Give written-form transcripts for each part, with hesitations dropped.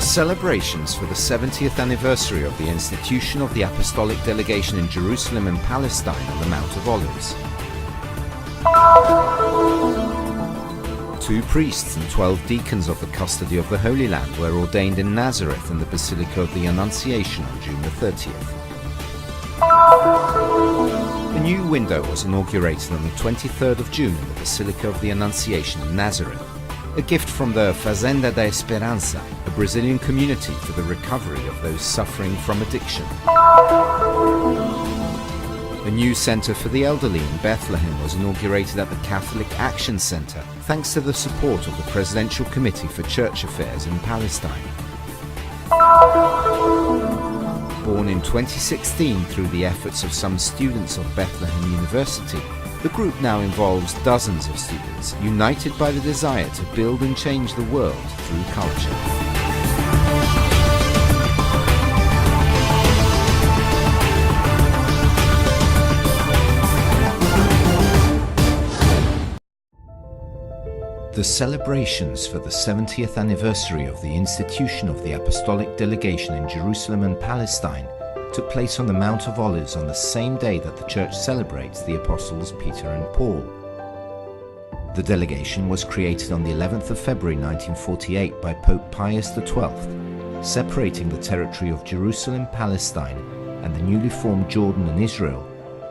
celebrations for the 70th anniversary of the institution of the Apostolic Delegation in Jerusalem and Palestine on the Mount of Olives. 2 priests and 12 deacons of the custody of the Holy Land were ordained in Nazareth in the Basilica of the Annunciation on June the 30th. A new window was inaugurated on the 23rd of June in the Basilica of the Annunciation in Nazareth, a gift from the Fazenda da Esperança, a Brazilian community for the recovery of those suffering from addiction. A new centre for the elderly in Bethlehem was inaugurated at the Catholic Action Centre, thanks to the support of the Presidential Committee for Church Affairs in Palestine. Born in 2016 through the efforts of some students of Bethlehem University, the group now involves dozens of students united by the desire to build and change the world through culture. The celebrations for the 70th anniversary of the institution of the Apostolic Delegation in Jerusalem and Palestine took place on the Mount of Olives on the same day that the Church celebrates the Apostles Peter and Paul. The delegation was created on the 11th of February 1948 by Pope Pius XII, separating the territory of Jerusalem, Palestine, and the newly formed Jordan and Israel,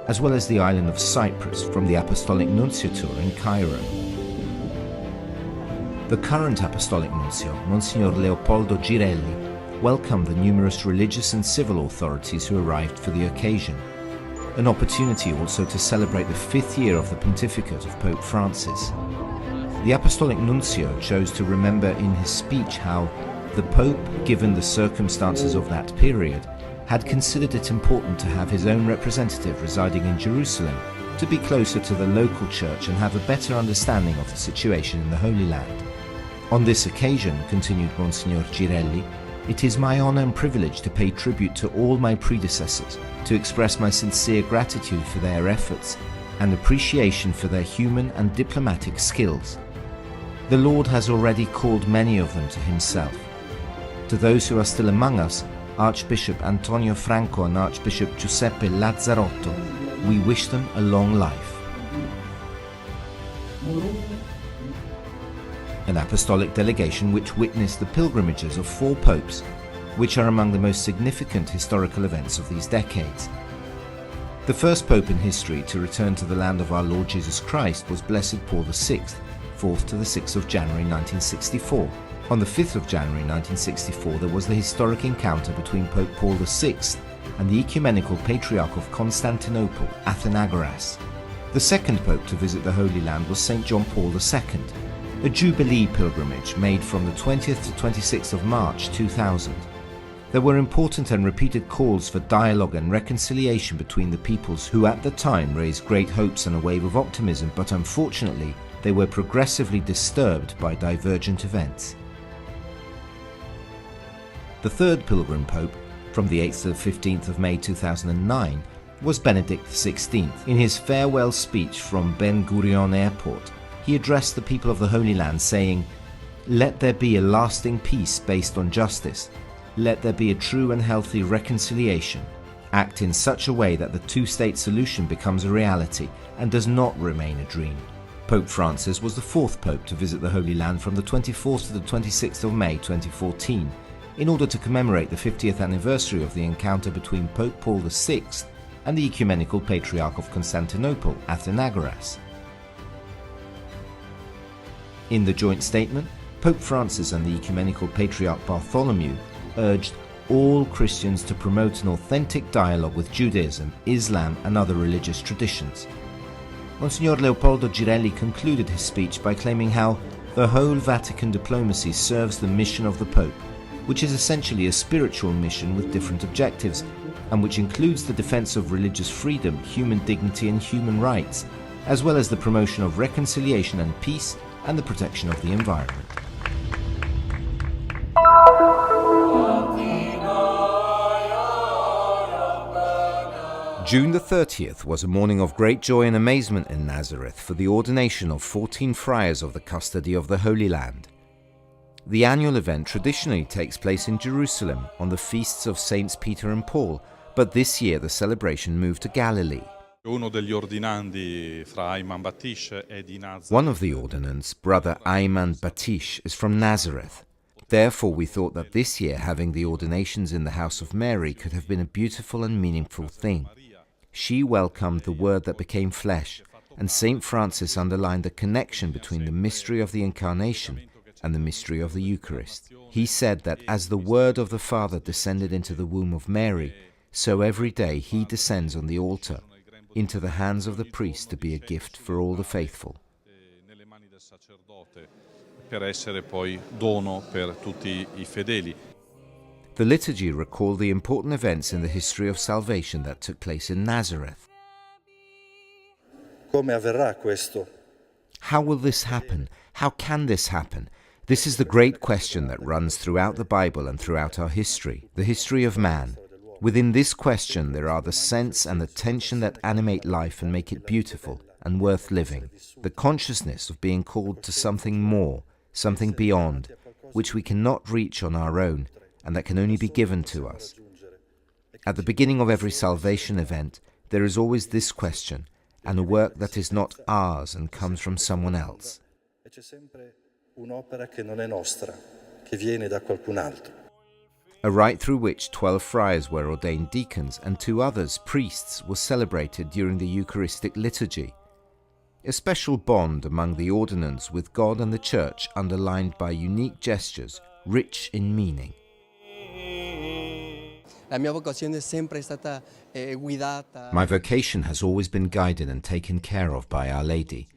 as well as the island of Cyprus from the Apostolic Nunciature in Cairo. The current Apostolic Nuncio, Monsignor Leopoldo Girelli, welcomed the numerous religious and civil authorities who arrived for the occasion, an opportunity also to celebrate the 5th year of the pontificate of Pope Francis. The Apostolic Nuncio chose to remember in his speech how the Pope, given the circumstances of that period, had considered it important to have his own representative residing in Jerusalem to be closer to the local church and have a better understanding of the situation in the Holy Land. On this occasion, continued Monsignor Girelli, it is my honor and privilege to pay tribute to all my predecessors, to express my sincere gratitude for their efforts and appreciation for their human and diplomatic skills. The Lord has already called many of them to himself. To those who are still among us, Archbishop Antonio Franco and Archbishop Giuseppe Lazzarotto, we wish them a long life. An apostolic delegation which witnessed the pilgrimages of 4 popes, which are among the most significant historical events of these decades. The first pope in history to return to the land of our Lord Jesus Christ was Blessed Paul VI, 4th to the 6th of January 1964. On the 5th of January 1964 there was the historic encounter between Pope Paul VI and the Ecumenical Patriarch of Constantinople, Athenagoras. The second pope to visit the Holy Land was St. John Paul II, a Jubilee pilgrimage made from the 20th to 26th of March 2000. There were important and repeated calls for dialogue and reconciliation between the peoples who at the time raised great hopes and a wave of optimism, but unfortunately they were progressively disturbed by divergent events. The third pilgrim pope, from the 8th to the 15th of May 2009, was Benedict XVI. In his farewell speech from Ben Gurion Airport, he addressed the people of the Holy Land saying, "Let there be a lasting peace based on justice. Let there be a true and healthy reconciliation. Act in such a way that the two-state solution becomes a reality and does not remain a dream." Pope Francis was the 4th pope to visit the Holy Land from the 24th to the 26th of May 2014, in order to commemorate the 50th anniversary of the encounter between Pope Paul VI and the Ecumenical Patriarch of Constantinople, Athenagoras. In the joint statement, Pope Francis and the Ecumenical Patriarch Bartholomew urged all Christians to promote an authentic dialogue with Judaism, Islam and other religious traditions. Monsignor Leopoldo Girelli concluded his speech by claiming how the whole Vatican diplomacy serves the mission of the Pope, which is essentially a spiritual mission with different objectives, and which includes the defense of religious freedom, human dignity and human rights, as well as the promotion of reconciliation and peace and the protection of the environment. June the 30th was a morning of great joy and amazement in Nazareth for the ordination of 14 friars of the custody of the Holy Land. The annual event traditionally takes place in Jerusalem on the feasts of Saints Peter and Paul, but this year the celebration moved to Galilee. Uno degli ordinandi fra Ayman Battish è di Nazareth. One of the ordinands, Brother Ayman Battish, is from Nazareth. Therefore we thought that this year having the ordinations in the house of Mary could have been a beautiful and meaningful thing. She welcomed the Word that became flesh, and St. Francis underlined the connection between the mystery of the Incarnation and the mystery of the Eucharist. He said that as the Word of the Father descended into the womb of Mary, so every day he descends on the altar into the hands of the priest to be a gift for all the faithful. Per essere poi dono per tutti I fedeli. The liturgy recalled the important events in the history of salvation that took place in Nazareth. Come avverrà questo? How will this happen? How can this happen? This is the great question that runs throughout the Bible and throughout our history, the history of man. Within this question there are the sense and the tension that animate life and make it beautiful and worth living, the consciousness of being called to something more, something beyond, which we cannot reach on our own and that can only be given to us. At the beginning of every salvation event, there is always this question, and a work that is not ours and comes from someone else. C'è sempre un'opera che non è nostra, che viene da qualcun altro. A rite through which 12 friars were ordained deacons and 2 others, priests, was celebrated during the Eucharistic liturgy. A special bond among the ordinands with God and the Church underlined by unique gestures, rich in meaning. My vocation has always been guided and taken care of by Our Lady.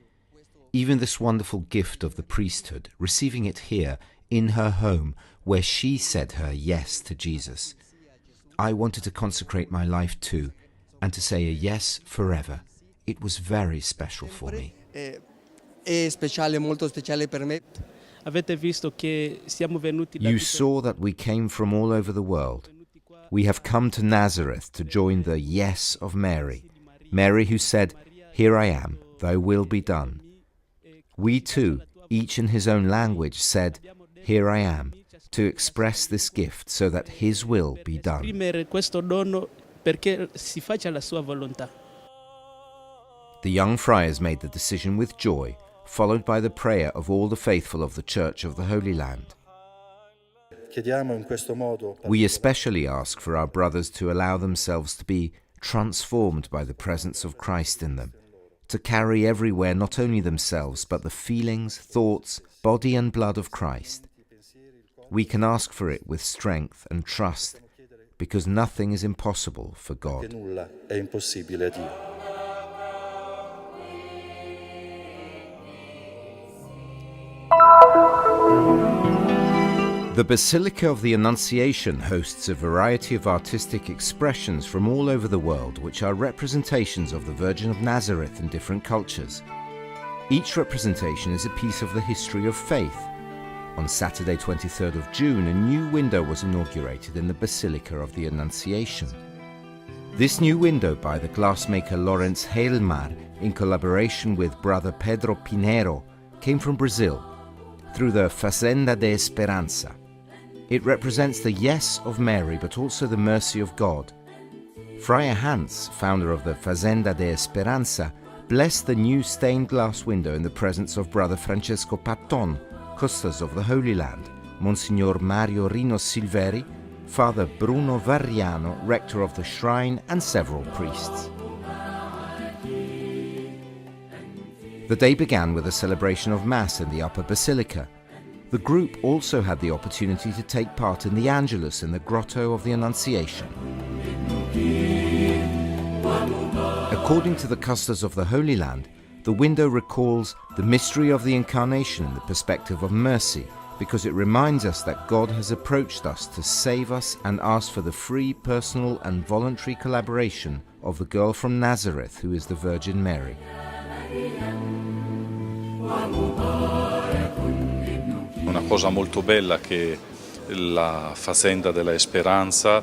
Even this wonderful gift of the priesthood, receiving it here, in her home, where she said her yes to Jesus. I wanted to consecrate my life too, and to say a yes forever. It was very special for me. You saw that we came from all over the world. We have come to Nazareth to join the yes of Mary. Mary who said, "Here I am, thy will be done." We too, each in his own language, said, "Here I am," to express this gift so that his will be done. The young friars made the decision with joy, followed by the prayer of all the faithful of the Church of the Holy Land. We especially ask for our brothers to allow themselves to be transformed by the presence of Christ in them, to carry everywhere not only themselves but the feelings, thoughts, body and blood of Christ. We can ask for it with strength and trust, because nothing is impossible for God. The Basilica of the Annunciation hosts a variety of artistic expressions from all over the world, which are representations of the Virgin of Nazareth in different cultures. Each representation is a piece of the history of faith. On Saturday 23rd of June, a new window was inaugurated in the Basilica of the Annunciation. This new window by the glassmaker Lawrence Heilmar, in collaboration with brother Pedro Pinheiro, came from Brazil, through the Fazenda de Esperança. It represents the yes of Mary, but also the mercy of God. Friar Hans, founder of the Fazenda de Esperança, blessed the new stained glass window in the presence of Brother Francesco Patton, custos of the Holy Land, Monsignor Mario Rino Silveri, Father Bruno Varriano, rector of the shrine, and several priests. The day began with a celebration of Mass in the Upper Basilica. The group also had the opportunity to take part in the Angelus in the Grotto of the Annunciation. According to the custos of the Holy Land, the window recalls the mystery of the Incarnation in the perspective of mercy, because it reminds us that God has approached us to save us and ask for the free, personal and voluntary collaboration of the girl from Nazareth who is the Virgin Mary. Una cosa molto bella che la Fazenda della Esperanza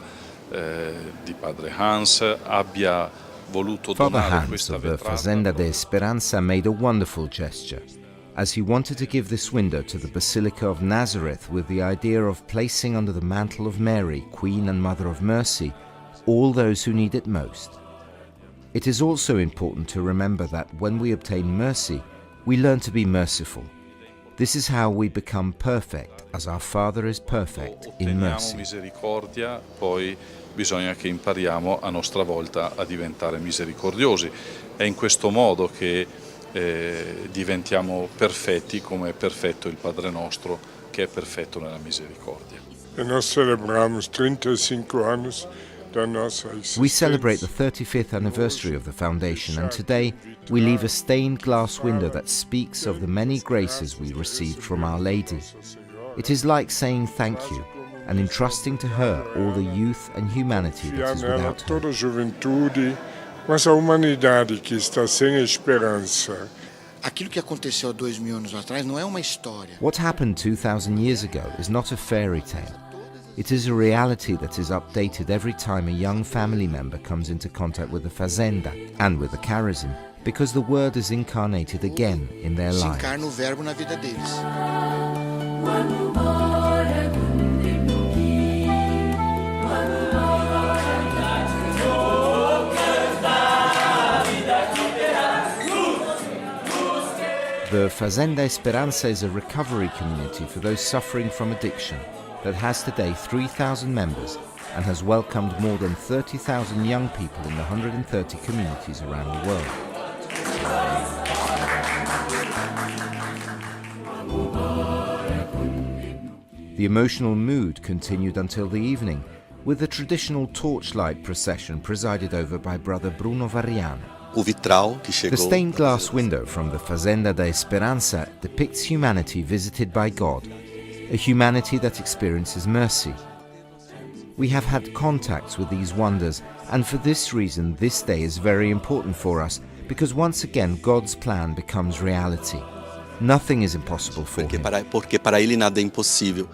di Padre Hans abbia voluto Father donare Hans questa of the vetrata. Fazenda de Esperanza made a wonderful gesture. as he wanted to give this window to the Basilica of Nazareth with the idea of placing under the mantle of Mary, Queen and Mother of Mercy, all those who need it most. It is also important to remember that when we obtain mercy, we learn to be merciful. This is how we become perfect, as our Father is perfect in mercy. Misericordia, poi bisogna che impariamo a nostra volta a diventare misericordiosi. È in questo modo che diventiamo perfetti come è perfetto il Padre nostro, che è perfetto nella misericordia. E noi celebriamo 35 anni. We celebrate the 35th anniversary of the foundation, and today we leave a stained glass window that speaks of the many graces we received from Our Lady. It is like saying thank you and entrusting to her all the youth and humanity that is without her. Toda a juventude, mas a humanidade que está sem esperança. Aquilo que aconteceu há 2000 anos atrás não é uma história. What happened 2,000 years ago is not a fairy tale. It is a reality that is updated every time a young family member comes into contact with the fazenda and with the charism, because the word is incarnated again in their Se lives. encarna o verbo na vida deles. The Fazenda Esperanza is a recovery community for those suffering from addiction that has today 3,000 members and has welcomed more than 30,000 young people in the 130 communities around the world. The emotional mood continued until the evening, with the traditional torchlight procession presided over by Brother Bruno Variano. The stained glass window from the Fazenda da Esperanza depicts humanity visited by God, a humanity that experiences mercy. We have had contacts with these wonders, and for this reason this day is very important for us, because once again God's plan becomes reality. Nothing is impossible for him. Porque para ele nada é impossível.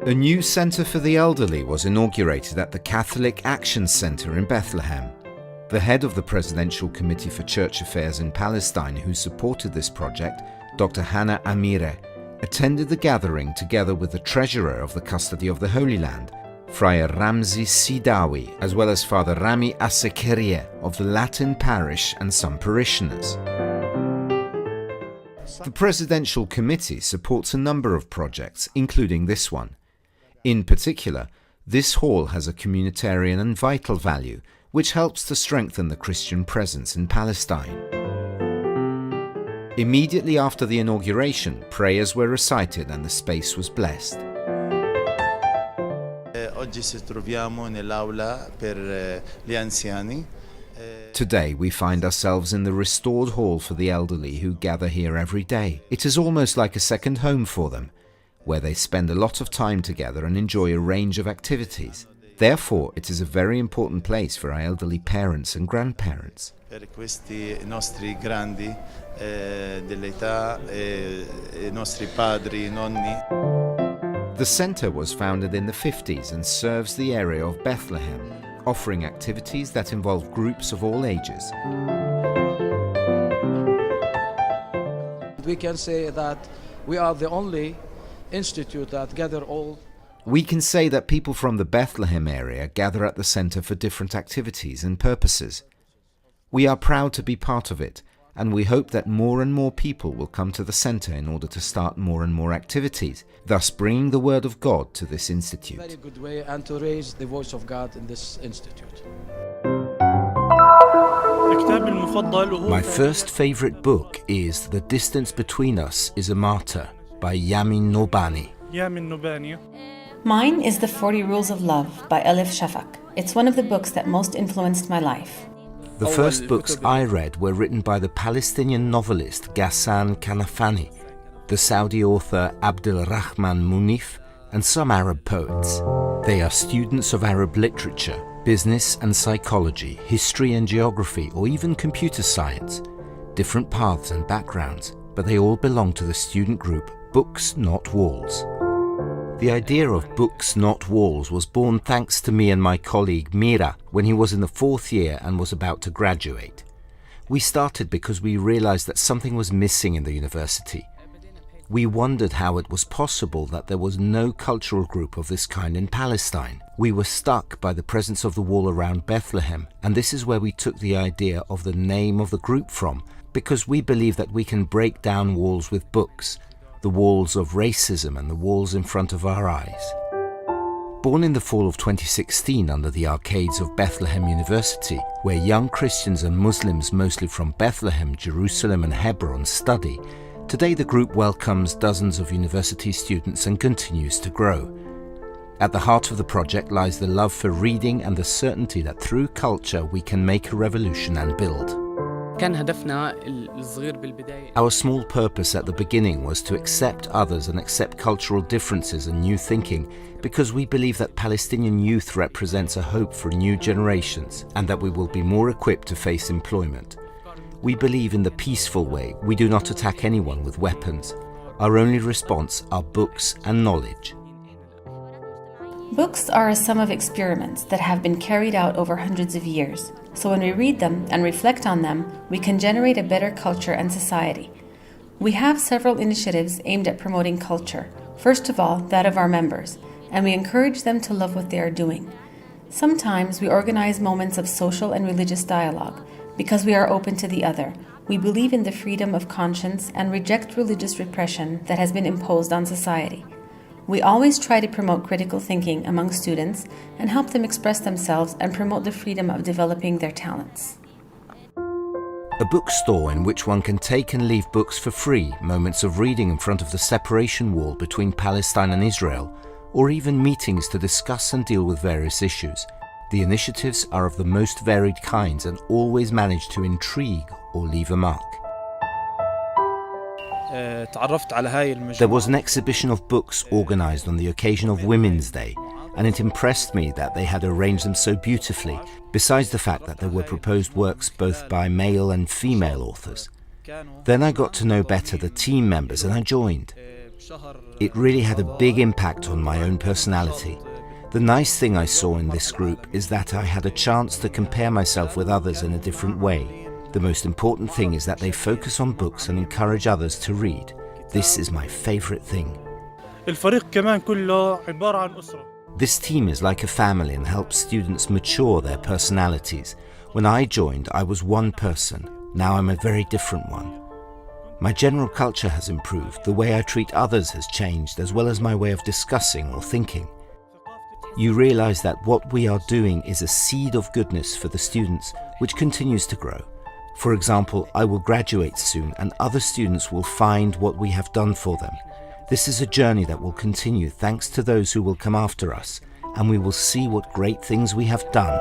A new centre for the elderly was inaugurated at the Catholic Action Centre in Bethlehem. The head of the Presidential Committee for Church Affairs in Palestine, who supported this project, Dr. Hannah Amire, attended the gathering together with the treasurer of the Custody of the Holy Land, Friar Ramzi Sidawi, as well as Father Rami Asekerie of the Latin parish and some parishioners. The Presidential Committee supports a number of projects, including this one. In particular, this hall has a communitarian and vital value, which helps to strengthen the Christian presence in Palestine. Immediately after the inauguration, prayers were recited and the space was blessed. Oggi ci troviamo nell'aula per gli anziani. Today we find ourselves in the restored hall for the elderly who gather here every day. It is almost like a second home for them, where they spend a lot of time together and enjoy a range of activities. Therefore, it is a very important place for our elderly parents and grandparents. Per questi nostri grandi dell'età, i nostri padri, nonni. The centre was founded in the 50s and serves the area of Bethlehem, offering activities that involve groups of all ages. We can say that we are the only institute that gather all. We can say that people from the Bethlehem area gather at the centre for different activities and purposes. We are proud to be part of it, and we hope that more and more people will come to the centre in order to start more and more activities, thus bringing the word of God to this institute. Very good way and to raise the voice of God in this institute. My first favourite book is The Distance Between Us is a Martyr by Yamin Nobani. Mine is The 40 Rules of Love by Elif Shafak. It's one of the books that most influenced my life. The first books I read were written by the Palestinian novelist Ghassan Kanafani, the Saudi author Abdul Rahman Munif, and some Arab poets. They are students of Arab literature, business and psychology, history and geography, or even computer science. Different paths and backgrounds, but they all belong to the student group Books Not Walls. The idea of Books Not Walls was born thanks to me and my colleague Mira when he was in the 4th year and was about to graduate. We started because we realized that something was missing in the university. We wondered how it was possible that there was no cultural group of this kind in Palestine. We were struck by the presence of the wall around Bethlehem, and this is where we took the idea of the name of the group from, because we believe that we can break down walls with books, the walls of racism and the walls in front of our eyes. Born in the fall of 2016 under the arcades of Bethlehem University, where young Christians and Muslims mostly from Bethlehem, Jerusalem and Hebron study, today the group welcomes dozens of university students and continues to grow. At the heart of the project lies the love for reading and the certainty that through culture we can make a revolution and build. Our small purpose at the beginning was to accept others and accept cultural differences and new thinking, because we believe that Palestinian youth represents a hope for new generations and that we will be more equipped to face employment. We believe in the peaceful way. We do not attack anyone with weapons. Our only response are books and knowledge. Books are a sum of experiments that have been carried out over hundreds of years. So when we read them and reflect on them, we can generate a better culture and society. We have several initiatives aimed at promoting culture. First of all, that of our members, and we encourage them to love what they are doing. Sometimes we organize moments of social and religious dialogue because we are open to the other. We believe in the freedom of conscience and reject religious repression that has been imposed on society. We always try to promote critical thinking among students and help them express themselves and promote the freedom of developing their talents. A bookstore in which one can take and leave books for free, moments of reading in front of the separation wall between Palestine and Israel, or even meetings to discuss and deal with various issues. The initiatives are of the most varied kinds and always manage to intrigue or leave a mark. There was an exhibition of books organized on the occasion of Women's Day, and it impressed me that they had arranged them so beautifully, besides the fact that there were proposed works both by male and female authors. Then I got to know better the team members and I joined. It really had a big impact on my own personality. The nice thing I saw in this group is that I had a chance to compare myself with others in a different way. The most important thing is that they focus on books and encourage others to read. This is my favorite thing. This team is like a family and helps students mature their personalities. When I joined, I was one person. Now I'm a very different one. My general culture has improved. The way I treat others has changed, as well as my way of discussing or thinking. You realize that what we are doing is a seed of goodness for the students, which continues to grow. For example, I will graduate soon and other students will find what we have done for them. This is a journey that will continue thanks to those who will come after us, and we will see what great things we have done.